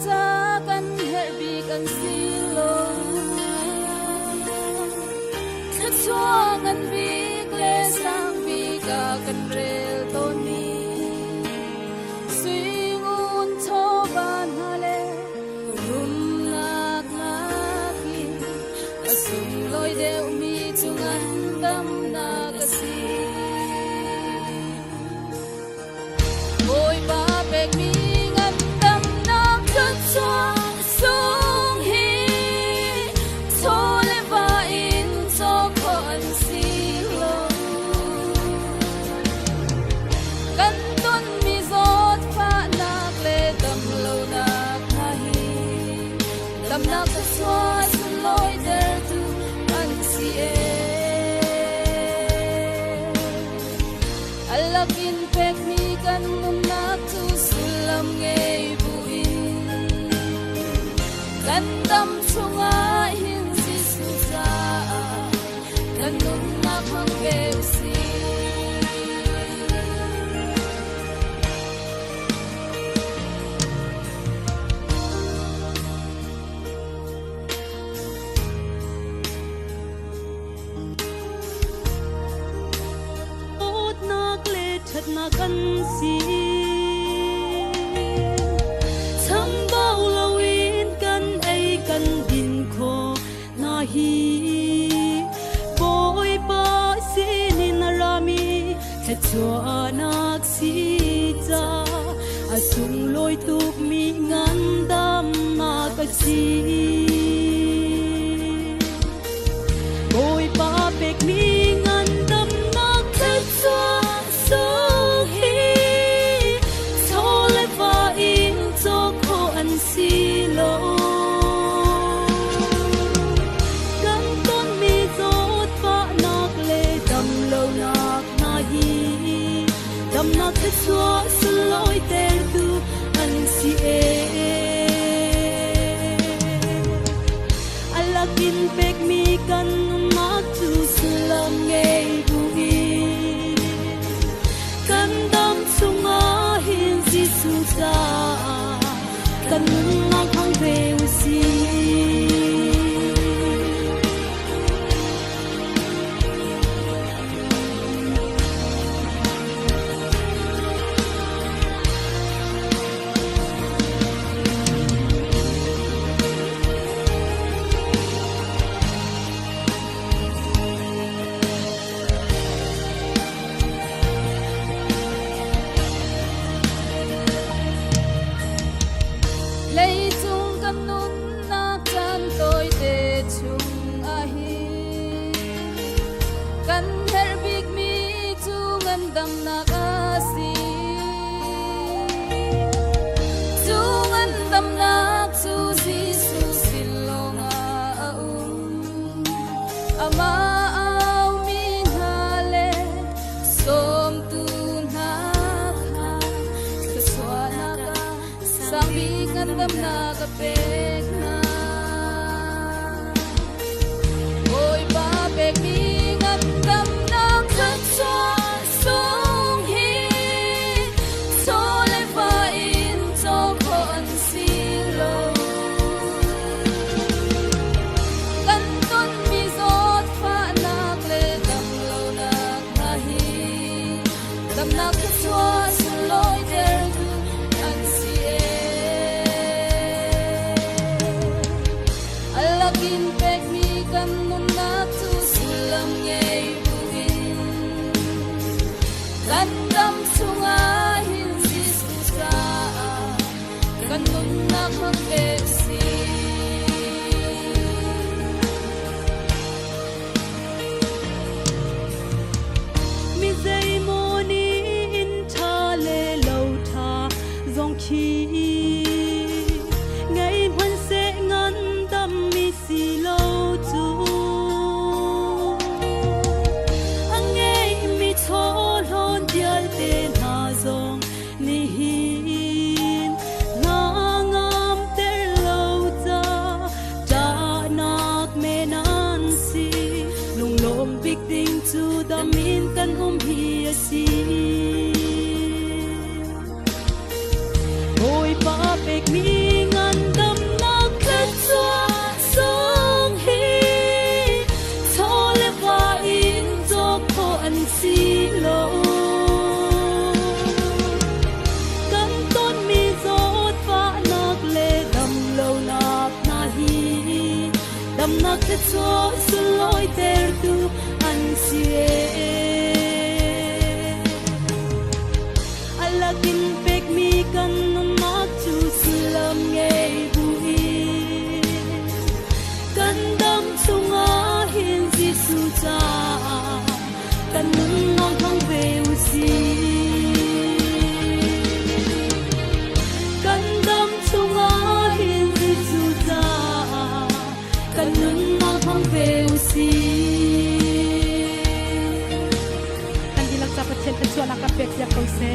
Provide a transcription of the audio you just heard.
cha kan herbi kan silo khat chuang an bi kle sang bi ka kan rel toni swing un tho ban hale rum nak nakin asung loi deu mi chung an dam na ka si ôi ba bek mi ngan dam na ka chuang sung hi so le va in so kon si lo kan ton mi zot fa nak le dam lo nak ha hi dam nak ka swa sun loi der tu an si e alakin pek mi kan nun nak tu sulam ngei buin kan dam chunga hin si su sa kan nun nak hang ve si thật na căn si thăm bao lâu in căn ấy căn din khô na hi boy ba si ni na rami hết cho nak si cha asung loi tuk mi ngan dam na ka si boy ba bek mi ngan dam na ka cha so hi so le va in so ko an si lo kan ton mi zot fa nak le dam lo nak na hi dam nak ke so so loi ter tu an si e alakin pek mi kan nak tu sulam ngei bui kan dam sunga hin si su sa kan nang hang ve si dam na ka si chung an dam na chu si su silonga ama au mi hale som tu na ka swa na ka sang bi kan dam na ka pek na oi ba bek mi ngan dam na ka cha sung hi so le va in so kon si lo kan ton mi zot fa nak le dam lo nak na hi dam nak ka chwa sun loi der tu an si e alakin pek mi kan nun nak tu sulam ngei kan dam sunga hin si su sa kan nun nak hang ve si mi zai mo ni in tha le lo tha zong khi ngai man se ngan dam mi si lo chu angai mi tho lon dial te na zong ni hin na ngam ter lo cha dam nak te cho sun loi ter tu an sie alakin pek mi kan nak chu silam nge bui kan dam chunga hin Giêsu cha kan nun nong thang ve u si kan dam chunga hin Giêsu cha kan nun nong thang ve u si kan dilak sa patchen pe chua na ka pek ya ko se